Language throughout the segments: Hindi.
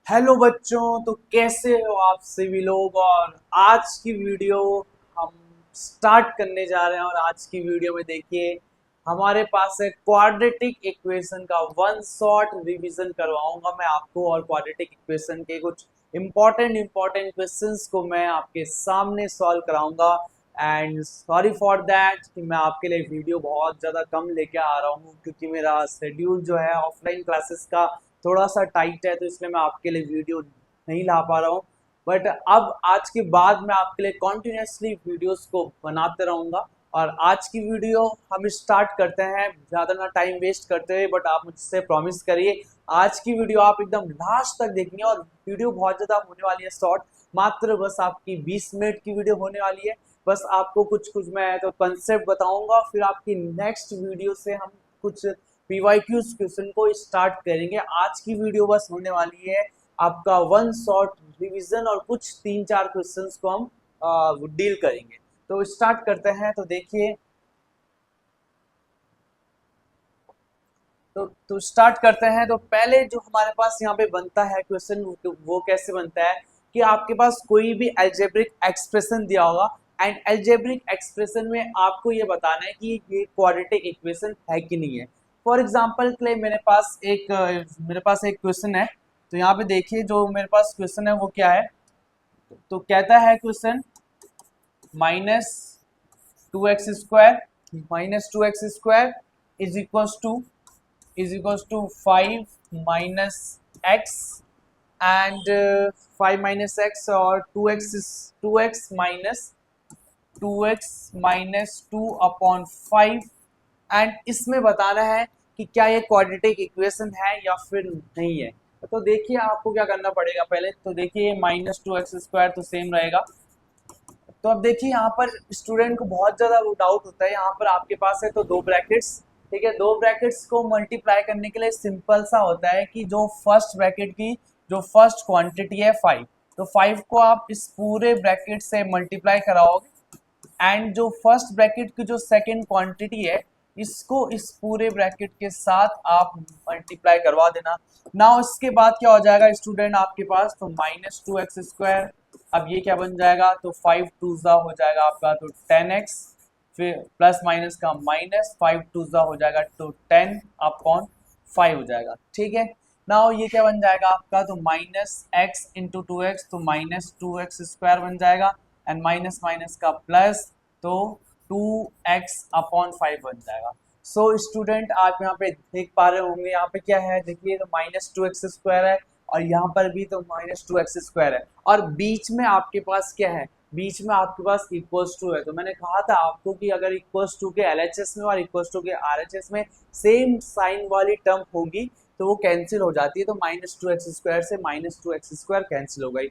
हेलो बच्चों, तो कैसे हो आप सभी लोग। और आज की वीडियो हम स्टार्ट करने जा रहे हैं। और आज की वीडियो में देखिए हमारे पास है क्वाड्रेटिक इक्वेशन का वन शॉट रिवीजन करवाऊंगा मैं आपको। और क्वाड्रेटिक इक्वेशन के कुछ इम्पोर्टेंट क्वेश्चंस को मैं आपके सामने सॉल्व कराऊंगा। एंड सॉरी फॉर दैट कि मैं आपके लिए वीडियो बहुत ज़्यादा कम लेके आ रहा हूँ, क्योंकि मेरा शेड्यूल जो है ऑफलाइन क्लासेस का थोड़ा सा टाइट है, तो इसलिए मैं आपके लिए वीडियो नहीं ला पा रहा हूँ। बट अब आज के बाद मैं आपके लिए कॉन्टिन्यूसली वीडियोस को बनाते रहूँगा। और आज की वीडियो हम स्टार्ट करते हैं ज़्यादा ना टाइम वेस्ट करते हुए। बट आप मुझसे प्रॉमिस करिए आज की वीडियो आप एकदम लास्ट तक देखेंगे। और वीडियो बहुत ज़्यादा होने वाली है शॉर्ट, मात्र बस आपकी 20 मिनट की वीडियो होने वाली है। बस आपको कुछ कुछ मैं तो कंसेप्ट बताऊंगा, फिर आपकी नेक्स्ट वीडियो से हम कुछ पीवाईक्यूज क्वेश्चन को स्टार्ट करेंगे। आज की वीडियो बस होने वाली है आपका वन शॉट रिवीजन, और कुछ 3-4 क्वेश्चंस को हम डील करेंगे। तो स्टार्ट करते हैं। तो देखिए, तो स्टार्ट करते हैं। तो पहले जो हमारे पास यहाँ पे बनता है क्वेश्चन, वो कैसे बनता है कि आपके पास कोई भी अलजेब्रिक एक्सप्रेशन दिया होगा, एंड अलजेब्रिक एक्सप्रेशन में आपको ये बताना है कि ये क्वाड्रेटिक इक्वेशन है कि नहीं है। फॉर एग्जांपल के लिए मेरे पास एक क्वेश्चन है। तो यहाँ पे देखिए जो मेरे पास क्वेश्चन है वो क्या है। तो कहता है question minus two x square is equals to 5 minus x, and 5 minus x और 2x माइनस 2 अपॉन 5। एंड इसमें बताना है कि क्या ये क्वाड्रेटिक इक्वेशन है या फिर नहीं है। तो देखिए आपको क्या करना पड़ेगा। पहले तो देखिए -2x² तो सेम रहेगा। तो अब देखिए यहाँ पर स्टूडेंट को बहुत ज़्यादा वो डाउट होता है। यहाँ पर आपके पास है तो दो ब्रैकेट्स, ठीक है। दो ब्रैकेट्स को मल्टीप्लाई करने के लिए सिंपल सा होता है कि जो फर्स्ट ब्रैकेट की जो फर्स्ट क्वांटिटी है 5, तो 5 को आप इस पूरे ब्रैकेट से मल्टीप्लाई कराओगे, एंड जो फर्स्ट ब्रैकेट की जो सेकेंड क्वांटिटी है इसको इस पूरे ब्रैकेट के साथ आप मल्टीप्लाई करवा देना। नाउ इसके बाद क्या हो जाएगा स्टूडेंट आपके पास, तो -2x²। अब ये क्या बन जाएगा, तो 5 टू ज़ा हो जाएगा आपका तो 10x, फिर प्लस माइनस का माइनस 5 टू ज़ा हो जाएगा तो 10/5 हो जाएगा, ठीक है। नाउ ये क्या बन जाएगा आपका, तो -x × 2x, तो -2x² बन जाएगा, एंड माइनस माइनस का प्लस, तो 2x/5 बन जाएगा। सो स्टूडेंट आप यहाँ पे देख पा रहे होंगे, यहाँ पे क्या है देखिए, तो -2x² है, और यहाँ पर भी तो -2x² है, और बीच में आपके पास क्या है, बीच में आपके पास इक्वल्स टू है। तो मैंने कहा था आपको कि अगर इक्वल्स टू के एलएचएस में और इक्वल्स टू के आरएचएस में सेम साइन वाली टर्म होगी तो वो कैंसिल हो जाती है। तो -2x² से -2x² कैंसिल हो गई।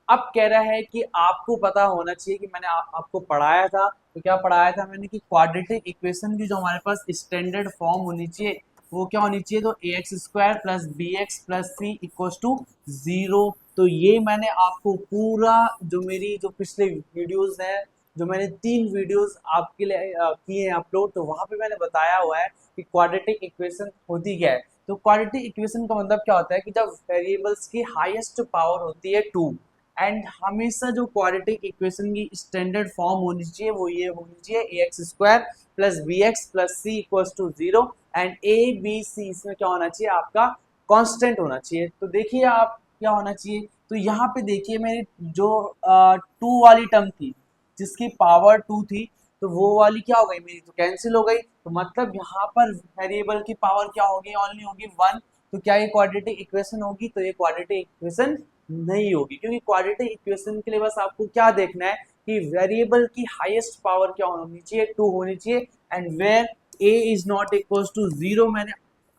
अब कह रहा है कि आपको पता होना चाहिए कि मैंने आपको पढ़ाया था। तो क्या पढ़ाया था मैंने कि क्वाड्रेटिक इक्वेशन की जो हमारे पास स्टैंडर्ड फॉर्म होनी चाहिए वो क्या होनी चाहिए, तो ax² plus bx plus c equals to 0। तो ये मैंने आपको पूरा जो मेरी जो पिछले वीडियोस हैं, जो मैंने 3 वीडियोस आपके लिए किए हैं अपलोड, तो वहाँ पे मैंने बताया हुआ है कि क्वाड्रेटिक इक्वेशन होती क्या है। तो क्वाड्रेटिक इक्वेशन का मतलब क्या होता है कि जब वेरिएबल्स की हाईएस्ट पावर होती है 2, एंड हमेशा जो क्वाड्रेटिक इक्वेशन की स्टैंडर्ड फॉर्म होनी चाहिए वो ये होनी चाहिए ax² plus bx plus c equals to 0, and a b c इसमें क्या होना चाहिए आपका कांस्टेंट होना चाहिए। तो देखिए आप क्या होना चाहिए, तो यहाँ पे देखिए मेरी जो 2 वाली टर्म थी जिसकी पावर 2 थी, तो वो वाली क्या हो गई मेरी, तो कैंसिल हो गई। तो मतलब यहाँ पर वेरिएबल की पावर क्या होगी, ओनली होगी 1। तो क्या ये क्वाड्रेटिक इक्वेशन होगी, तो ये क्वाड्रेटिक इक्वेशन नहीं होगी, क्योंकि क्वाड्रेटिक इक्वेशन के लिए बस आपको क्या देखना है कि वेरिएबल की हाईएस्ट पावर क्या होनी चाहिए, 2 होनी चाहिए, and where a is not equal to 0 मैंने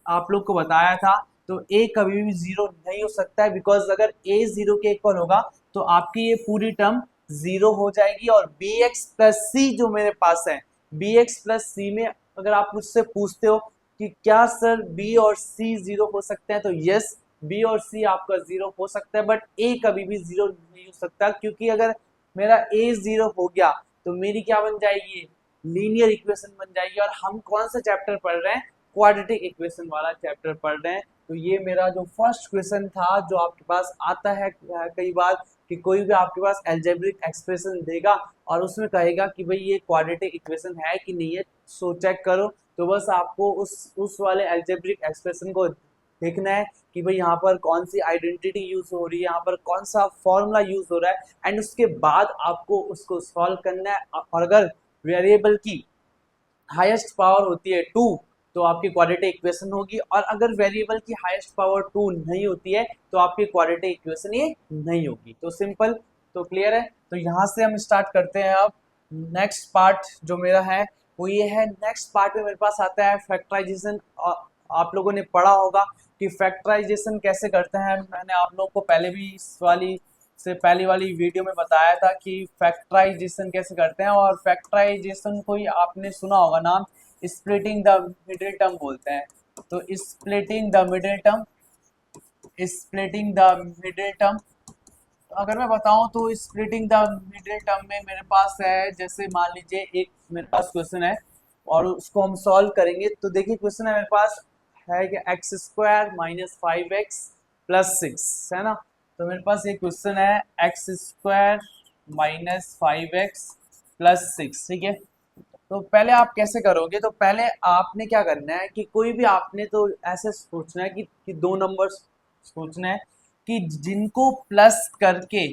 आप लोग को बताया था। तो a कभी भी 0 नहीं हो सकता है, बिकॉज अगर a 0 के इक्वल होगा तो आपकी ये पूरी टर्म 0 हो जाएगी। और bx प्लस c जो मेरे पास है, bx प्लस c में अगर आप मुझसे पूछते हो कि क्या सर b और c 0 हो सकते हैं, तो यस, बी और सी आपका 0 हो सकता है, बट ए कभी भी 0 नहीं हो सकता, क्योंकि अगर मेरा ए 0 हो गया तो मेरी क्या बन जाएगी, लीनियर इक्वेशन बन जाएगी। और हम कौन सा चैप्टर पढ़ रहे हैं, क्वाड्रेटिक इक्वेशन वाला चैप्टर पढ़ रहे हैं। तो ये मेरा जो फर्स्ट क्वेश्चन था जो आपके पास आता है कई बार, कि कोई भी आपके पास एल्जेब्रिक एक्सप्रेशन देगा और उसमें कहेगा कि भाई ये क्वाड्रेटिक इक्वेशन है कि नहीं है, सो चेक करो। तो बस आपको उस वाले एल्जेब्रिक एक्सप्रेशन को देखना है कि भाई यहाँ पर कौन सी आइडेंटिटी यूज हो रही है, यहाँ पर कौन सा फॉर्मूला यूज हो रहा है, एंड उसके बाद आपको उसको सॉल्व करना है। और अगर वेरिएबल की हाईएस्ट पावर होती है 2 तो आपकी क्वाड्रेटिक इक्वेशन होगी, और अगर वेरिएबल की हाईएस्ट पावर 2 नहीं होती है तो आपकी क्वाड्रेटिक इक्वेशन ये नहीं होगी। तो सिंपल, तो क्लियर है। तो यहाँ से हम स्टार्ट करते हैं। अब नेक्स्ट पार्ट जो मेरा है वो ये है। नेक्स्ट पार्ट में मेरे पास आता है फैक्टराइजेशन। आप लोगों ने पढ़ा होगा कि फैक्टराइजेशन कैसे करते हैं। मैंने आप लोगों को पहले भी इस वाली से पहली वाली वीडियो में बताया था कि फैक्टराइजेशन कैसे करते हैं, और फैक्टराइजेशन को ही आपने सुना होगा नाम, स्प्लिटिंग द मिडिल टर्म बोलते हैं। तो splitting the middle term, splitting the middle term, अगर मैं बताऊं तो स्प्लिटिंग द मिडिल टर्म में मेरे पास है, जैसे मान लीजिए एक मेरे पास क्वेश्चन है और उसको हम सॉल्व करेंगे। तो देखिए क्वेश्चन है मेरे पास है कि x square minus 5x plus 6 है ना। तो मेरे पास ये क्वेश्चन है x square minus 5x plus 6, ठीक है। तो पहले आप कैसे करोगे, तो पहले आपने क्या करना है कि कोई भी आपने तो ऐसे सोचना है कि दो नंबर सोचना है कि जिनको प्लस करके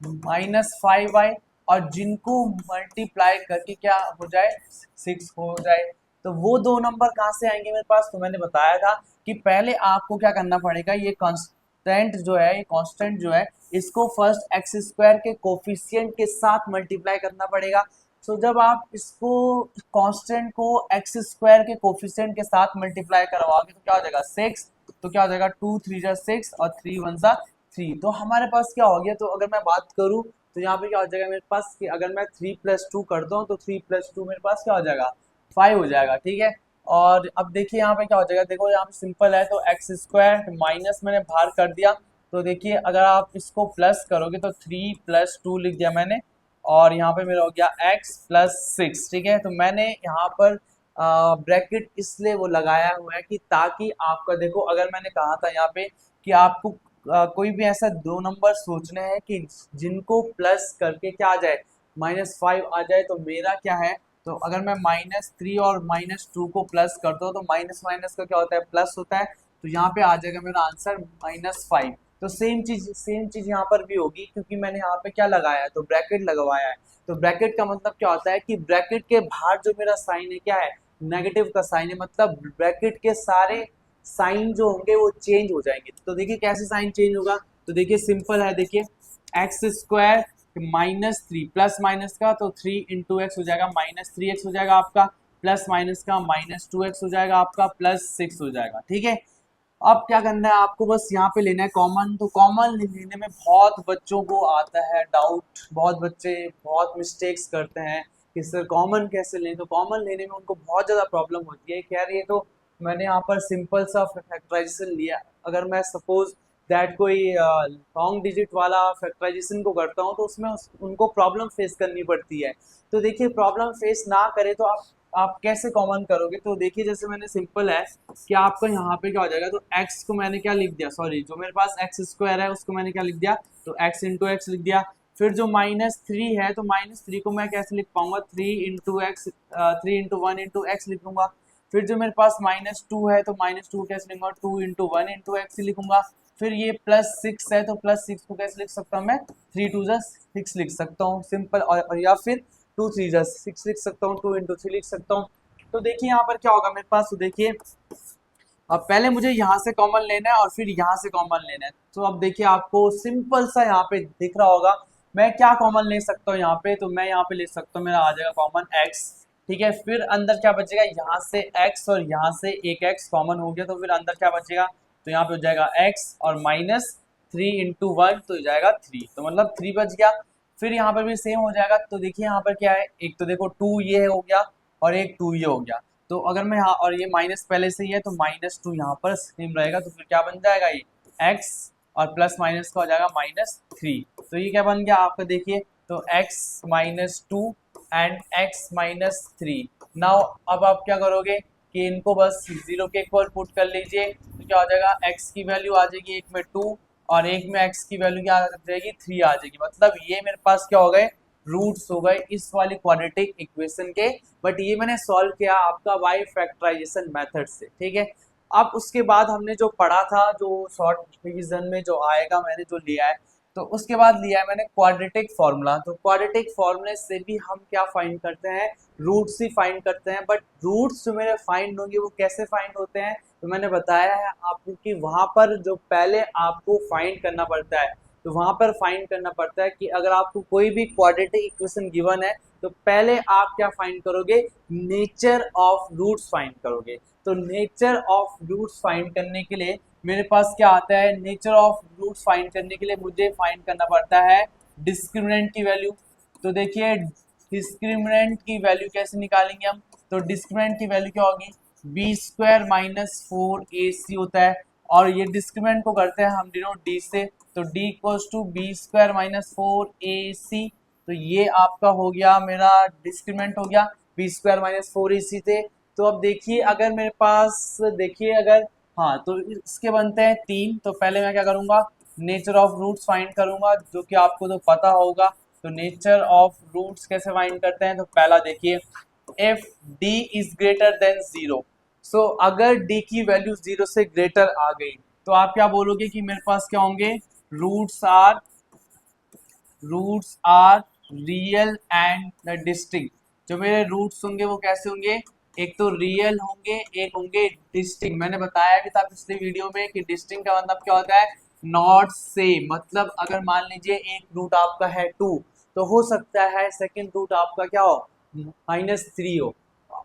-5y और जिनको मल्टीप्लाई करके क्या हो जाए 6 हो जाए। तो वो दो नंबर कहाँ से आएंगे मेरे पास, तो मैंने बताया था कि पहले आपको क्या करना पड़ेगा, ये कांस्टेंट जो है, ये कांस्टेंट जो है इसको फर्स्ट एक्स स्क्वायर के कोफिशिएंट के साथ मल्टीप्लाई करना पड़ेगा। सो जब आप इसको कांस्टेंट को एक्स स्क्वायर के कोफिशिएंट के साथ मल्टीप्लाई करवाओगे तो क्या हो जाएगा 6, तो क्या हो जाएगा 2 3 जा 6 और 3 1 जा 3। तो हमारे पास क्या हो गया, तो अगर मैं बात करूं तो यहाँ पे क्या हो जाएगा मेरे पास कि अगर मैं 3 + 2 करता हूँ तो 3 + 2 मेरे पास क्या हो जाएगा 5 हो जाएगा, ठीक है। और अब देखिए यहाँ पे क्या हो जाएगा, देखो यहाँ पे सिंपल है, तो एक्स स्क्वायर माइनस मैंने बाहर कर दिया। तो देखिए अगर आप इसको प्लस करोगे तो 3 + 2 लिख दिया मैंने, और यहाँ पे मेरा हो गया x + 6, ठीक है। तो मैंने यहाँ पर ब्रैकेट इसलिए वो लगाया हुआ है कि ताकि आपका, देखो अगर मैंने कहा था यहाँ पे कि आपको कोई भी ऐसा दो नंबर सोचने हैं कि जिनको प्लस करके क्या आ जाए -5 आ जाए। तो मेरा क्या है, तो अगर मैं -3 और -2 को प्लस करता हूँ तो माइनस माइनस का क्या होता है प्लस होता है। तो यहाँ पे आ जाएगा मेरा आंसर -5। तो सेम चीज यहाँ पर भी होगी, क्योंकि मैंने यहाँ पे क्या लगाया है, तो ब्रैकेट लगवाया है। तो ब्रैकेट का मतलब क्या होता है कि ब्रैकेट के बाहर जो मेरा साइन है क्या है, नेगेटिव का साइन है, मतलब ब्रैकेट के सारे साइन जो होंगे वो चेंज हो जाएंगे। तो देखिए कैसे साइन चेंज होगा, तो देखिए सिंपल है, देखिए एक्स स्क्वायर -3 प्लस माइनस का तो 3 × x हो जाएगा -3x हो जाएगा आपका, प्लस माइनस का -2x हो जाएगा आपका, +6 हो जाएगा, ठीक है। अब क्या करना है आपको, बस यहाँ पे लेना है कॉमन। तो कॉमन लेने में बहुत बच्चों को आता है डाउट, बहुत बच्चे बहुत मिस्टेक्स करते हैं कि सर कॉमन कैसे लें। तो कॉमन लेने में उनको बहुत ज़्यादा प्रॉब्लम होती है कि यार ये तो मैंने यहाँ पर सिंपल सा फैक्टराइजेशन लिया, अगर मैं सपोज दैट कोई लॉन्ग डिजिट वाला फैक्टराइजेशन को करता हूँ तो उसमें उनको प्रॉब्लम फेस करनी पड़ती है। तो देखिए प्रॉब्लम फेस ना करे तो आप कैसे कॉमन करोगे, तो देखिए जैसे मैंने सिंपल है कि आपका यहाँ पे क्या हो जाएगा, तो x को मैंने क्या लिख दिया, सॉरी जो मेरे पास एक्स स्क्वायर है उसको मैंने क्या लिख दिया, तो x × x लिख दिया। फिर जो -3 है तो -3 को मैं कैसे लिख पाऊंगा, 3 × x 3 × 1 × x लिख लूंगा। फिर जो मेरे पास -2 है तो -2 को कैसे लिखूंगा, 2 × 1 × x लिखूंगा। फिर ये +6 है तो +6 को कैसे लिख सकता हूँ मैं, 3 × 2 = 6 लिख सकता हूँ सिंपल, और या फिर 2 × 3 = 6 लिख सकता हूँ, 2 × 3 लिख सकता हूँ। तो देखिए यहाँ पर क्या होगा मेरे पास, तो देखिए अब पहले मुझे यहाँ से कॉमन लेना है और फिर यहाँ से कॉमन लेना है। तो अब देखिए आपको सिंपल सा यहाँ पे दिख रहा होगा मैं क्या कॉमन ले सकता हूँ यहाँ पे, तो मैं यहाँ पे ले सकता हूँ, मेरा आ जाएगा कॉमन x, ठीक है। फिर अंदर क्या बचेगा, यहाँ से x और यहाँ से एक x कॉमन हो गया, तो फिर अंदर क्या बचेगा, तो यहाँ पे हो जाएगा x और -3 × 1 तो हो जाएगा 3, तो मतलब 3 बच गया। फिर यहाँ पर भी सेम हो जाएगा। तो देखिए यहाँ पर क्या है, एक तो देखो 2 ये हो गया और एक 2 ये हो गया। तो अगर मैं यहाँ, और ये माइनस पहले से ही है तो -2 यहाँ पर सेम रहेगा, तो फिर क्या बन जाएगा ये x और प्लस माइनस का हो जाएगा -3। तो ये क्या बन गया आपका, देखिए तो x -2 एंड x -3। नाउ अब आप क्या करोगे कि इनको बस 0 के इक्वल पुट कर लीजिए, तो क्या हो जाएगा, x की वैल्यू आ जाएगी एक में 2 और एक में x की वैल्यू क्या आ जाएगी 3 आ जाएगी। मतलब ये मेरे पास क्या हो गए, रूट्स हो गए इस वाली क्वाड्रेटिक इक्वेशन के। बट ये मैंने सॉल्व किया आपका बाय फैक्टराइजेशन मेथड से, ठीक है। अब उसके बाद हमने जो पढ़ा था, जो शॉर्ट डिवीजन में जो आएगा मैंने जो लिया है, तो उसके बाद लिया है मैंने क्वाड्रेटिक फॉर्मूला। तो क्वाड्रेटिक फॉर्मूले से भी हम क्या फाइंड करते हैं, रूट्स ही फाइंड करते हैं। बट रूट्स जो मेरे फाइंड होंगे वो कैसे फाइंड होते हैं, तो मैंने बताया है आपको कि वहां पर जो पहले आपको फाइंड करना पड़ता है, तो वहां पर फाइंड करना पड़ता है कि अगर आपको कोई भी क्वाड्रेटिक इक्वेशन गिवन है तो पहले आप क्या फाइंड करोगे, नेचर ऑफ रूट्स फाइंड करोगे। तो नेचर ऑफ रूट्स फाइंड करने के लिए मेरे पास क्या आता है, नेचर ऑफ रूट्स फाइंड करने के लिए मुझे फाइंड करना पड़ता है डिस्क्रिमिनेंट की वैल्यू। तो देखिए डिस्क्रिमिनेंट की वैल्यू कैसे निकालेंगे हम, तो डिस्क्रिमिनेंट की वैल्यू क्या होगी, बी स्क्वायर माइनस 4ac होता है, और ये डिस्क्रिमिनेंट को करते हैं हम डिनोट डी से, तो d equals to B square minus 4ac। तो ये आपका हो गया मेरा डिस्क्रिमिनेंट हो गया बी स्क्वायर माइनस 4ac थे। तो अब देखिए अगर मेरे पास देखिए अगर हाँ, तो इसके बनते हैं 3। तो पहले मैं क्या करूंगा, नेचर ऑफ रूट्स फाइंड करूंगा, जो कि आपको तो पता होगा। तो नेचर ऑफ रूट्स कैसे फाइंड करते हैं, तो पहला देखिए if d is greater than 0। सो अगर d की वैल्यू 0 से ग्रेटर आ गई तो आप क्या बोलोगे कि मेरे पास क्या होंगे, roots are real and distinct. जो मेरे रूट्स होंगे वो कैसे होंगे, एक तो रियल होंगे, एक होंगे डिस्टिंक्ट। मैंने बताया भी था पिछले वीडियो में कि डिस्टिंक्ट का मतलब क्या होता है, नॉट सेम। मतलब अगर मान लीजिए एक रूट आपका है 2, तो हो सकता है सेकंड रूट आपका क्या हो, -3 हो।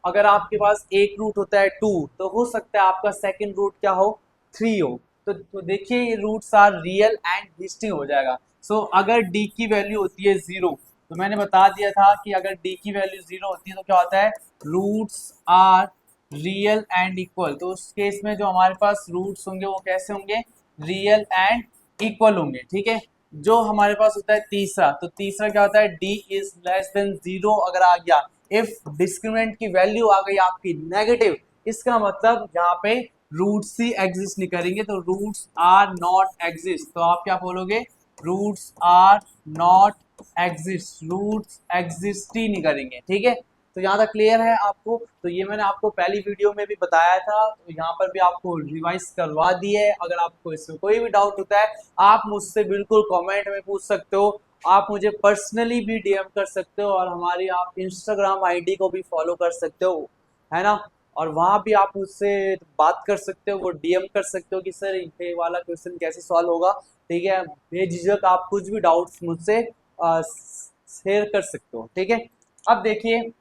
अगर आपके पास एक रूट होता है 2, तो हो सकता है आपका सेकंड रूट क्या हो, 3 हो। तो देखिए ये roots are real and distinct हो जाएगा। सो अगर d की वैल्यू होती है 0, तो मैंने बता दिया था कि अगर d की वैल्यू 0 होती है तो क्या होता है, roots are real and equal. तो उस केस में जो हमारे पास रूट्स होंगे वो कैसे होंगे, रियल एंड इक्वल होंगे, ठीक है। जो हमारे पास होता है तीसरा, तो तीसरा क्या होता है, d इज लेस देन 0 अगर आ गया, इफ डिस्क्रिमिनेंट की वैल्यू आ गई आपकी नेगेटिव, इसका मतलब यहाँ पे रूट्स ही एग्जिस्ट नहीं करेंगे, तो रूट्स आर नॉट एग्जिस्ट। तो आप क्या बोलोगे, roots are not exist, roots exist ही नहीं करेंगे, ठीक है। तो यहाँ तक क्लियर है आपको। तो ये मैंने आपको पहली वीडियो में भी बताया था, तो यहाँ पर भी आपको रिवाइज करवा दिए। अगर आपको इसमें कोई भी डाउट होता है आप मुझसे बिल्कुल कमेंट में पूछ सकते हो, आप मुझे पर्सनली भी डीएम कर सकते हो, और हमारी आप इंस्टाग्राम आईडी को भी फॉलो कर सकते हो, है ना। और वहाँ भी आप मुझसे बात कर सकते हो, वो डीएम कर सकते हो कि सर ये वाला क्वेश्चन कैसे सॉल्व होगा, ठीक है। बेझिझक आप कुछ भी डाउट्स मुझसे शेयर कर सकते हो, ठीक है। अब देखिए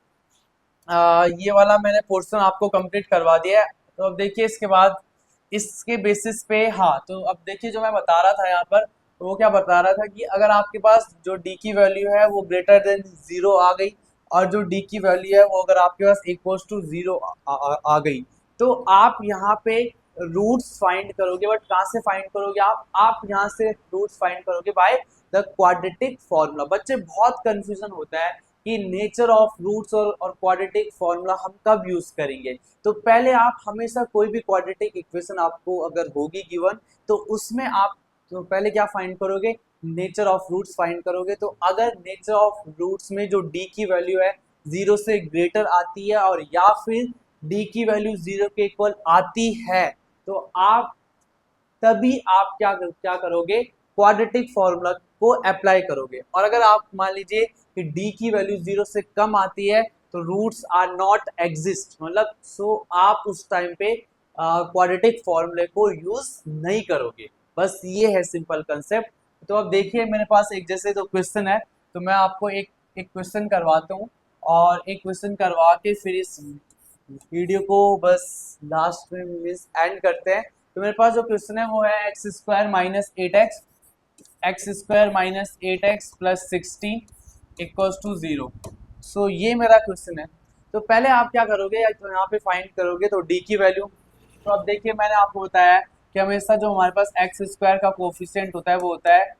ये वाला मैंने पोर्शन आपको कंप्लीट करवा दिया है। तो अब देखिए इसके बाद इसके बेसिस पे, हाँ तो अब देखिए जो मैं बता रहा था यहाँ पर, तो वो क्या बता रहा था कि अगर आपके पास जो डी की वैल्यू है वो ग्रेटर देन 0 आ गई, और जो डी की वैल्यू है वो अगर आपके पास इक्वल्स टू 0 आ गई, तो आप यहाँ पे रूट्स फाइंड करोगे। बट कहाँ से फाइंड करोगे आप यहाँ से रूट्स फाइंड करोगे बाय द क्वाड्रेटिक फॉर्मूला। बच्चे बहुत कंफ्यूजन होता है कि नेचर ऑफ रूट्स और क्वाड्रेटिक फॉर्मूला हम कब यूज करेंगे। तो पहले आप हमेशा कोई भी क्वाड्रेटिक इक्वेशन आपको अगर होगी गिवन, तो उसमें आप तो पहले क्या फाइंड करोगे, नेचर ऑफ रूट्स फाइंड करोगे। तो अगर नेचर ऑफ रूट्स में जो डी की वैल्यू है 0 से ग्रेटर आती है, और या फिर डी की वैल्यू 0 के इक्वल आती है, तो आप तभी आप क्या करोगे, क्वाड्रेटिक फॉर्मूला को अप्लाई करोगे। और अगर आप मान लीजिए कि d की वैल्यू 0 से कम आती है, तो रूट्स आर नॉट एग्जिस्ट, मतलब सो आप उस टाइम पे क्वाड्रेटिक फॉर्मूले को यूज नहीं करोगे। बस ये है सिंपल कंसेप्ट। तो अब देखिए मेरे पास एक जैसे तो क्वेश्चन है, तो मैं आपको एक एक क्वेश्चन करवाता हूँ, और एक क्वेश्चन करवा के फिर इस वीडियो को बस लास्ट में मीन्स एंड करते हैं। तो मेरे पास जो क्वेश्चन है वो है x square minus 8x plus 16 equals to 0। So ये मेरा क्वेश्चन है। तो पहले आप क्या करोगे, या तो यहाँ पे फाइंड करोगे तो d की वैल्यू। तो अब देखिए मैंने आपको बताया कि हमेशा जो हमारे पास एक्स स्क्वायर का कोफिशिएंट होता है वो होता है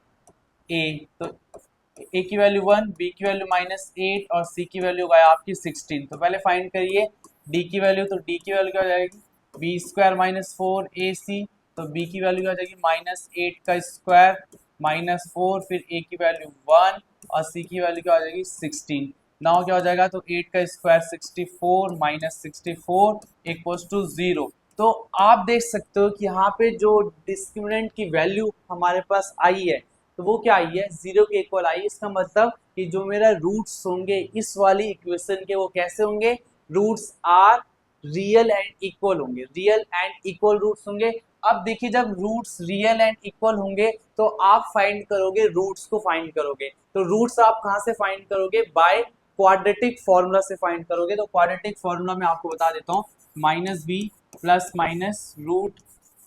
a। तो a की वैल्यू 1, b की वैल्यू -8 और c की वैल्यू है आपकी 16। तो पहले फाइंड करिए d की वैल्यू। तो d की वैल्यू क्या हो जाएगी, बी स्क्वायर माइनस 4ac तो बी की वैल्यू क्या आ जाएगी -8 का स्क्वायर -4, फिर ए की वैल्यू 1 और सी की वैल्यू क्या आ जाएगी 16। नाउ क्या हो जाएगा, तो 8 का स्क्वायर 64 -64 इक्वल्स टू 0। तो आप देख सकते हो कि यहाँ पे जो डिस्क्रिमिनेंट की वैल्यू हमारे पास आई है तो वो क्या आई है, 0 के इक्वल आई। इसका मतलब कि जो मेरा रूट्स होंगे इस वाली इक्वेशन के वो कैसे होंगे, roots are real and equal होंगे, रियल एंड इक्वल रूट्स होंगे। अब देखिए जब रूट्स रियल एंड इक्वल होंगे तो आप फाइंड करोगे, रूट्स को फाइंड करोगे। तो रूट्स आप कहाँ से फाइंड करोगे, बाय क्वाड्रेटिक फॉर्मूला से फाइंड करोगे। तो क्वाड्रेटिक फॉर्मूला में आपको बता देता हूँ, -b plus minus root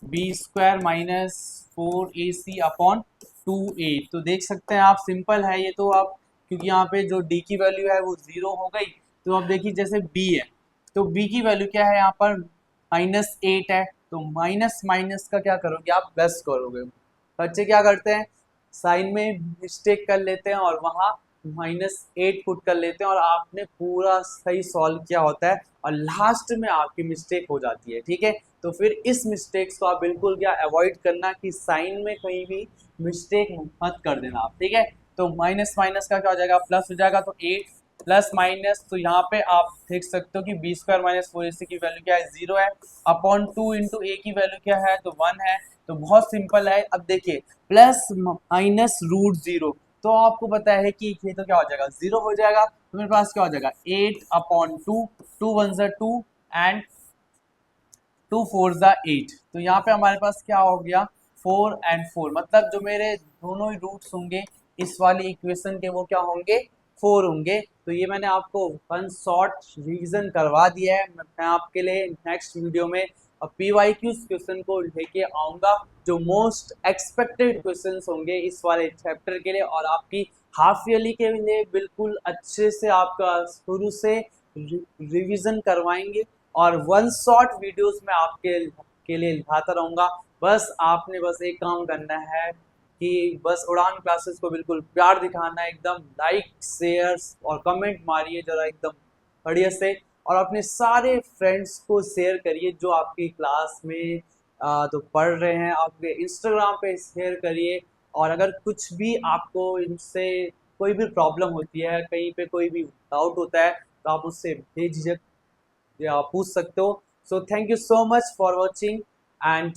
B square -4ac/2a। तो देख सकते हैं आप, सिंपल है ये तो। आप क्योंकि यहाँ पे जो d की वैल्यू है वो 0 हो गई, तो अब देखिए जैसे b है तो b की वैल्यू क्या है, यहाँ पर -8 है, तो माइनस माइनस का क्या करोगे आप, प्लस करोगे। बच्चे क्या करते हैं, साइन में मिस्टेक कर लेते हैं और वहाँ -8 पुट कर लेते हैं और आपने पूरा सही सॉल्व किया होता है और लास्ट में आपकी मिस्टेक हो जाती है। ठीक है, तो फिर इस मिस्टेक्स को आप बिल्कुल क्या अवॉइड करना कि साइन में कहीं भी मिस्टेक मत कर देना आप। ठीक है, तो माइनस माइनस का क्या हो जाएगा, प्लस हो जाएगा। तो 8 प्लस माइनस, तो यहाँ पे आप देख सकते हो कि बी स्क्वायर -4ac की वैल्यू क्या है, 0 है, अपॉन 2 इंटू ए की वैल्यू क्या है, तो 1 है। तो बहुत सिंपल है। अब देखिए प्लस माइनस रूट 0, तो आपको पता है कि ये तो क्या हो जाएगा, 0 हो जाएगा। तो मेरे पास क्या हो जाएगा 8/2, 2 1 2 एंड 2 4 8। तो यहाँ पे हमारे पास क्या हो गया 4 एंड 4, मतलब जो मेरे दोनों ही रूट्स होंगे इस वाली इक्वेशन के वो क्या होंगे, 4 होंगे। तो ये मैंने आपको वन शॉर्ट रिवीजन करवा दिया है। मैं आपके लिए नेक्स्ट वीडियो में PYQ क्वेश्चन को लेके आऊँगा, जो मोस्ट एक्सपेक्टेड क्वेश्चंस होंगे इस वाले चैप्टर के लिए, और आपकी हाफ ईयरली के लिए बिल्कुल अच्छे से आपका शुरू से रिवीजन करवाएंगे और वन शॉट वीडियोस में आपके के लिए लाता रहूँगा। बस आपने बस एक काम करना है कि बस उड़ान क्लासेस को बिल्कुल प्यार दिखाना है, एकदम लाइक शेयर और कमेंट मारिए जरा एकदम बढ़िया से, और अपने सारे फ्रेंड्स को शेयर करिए जो आपकी क्लास में तो पढ़ रहे हैं। आपके इंस्टाग्राम पे शेयर करिए, और अगर कुछ भी आपको इनसे कोई भी प्रॉब्लम होती है, कहीं पे कोई भी डाउट होता है, तो आप उससे बेझिझक या पूछ सकते हो। So thank you so much for watching and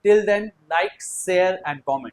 till then like share and comment.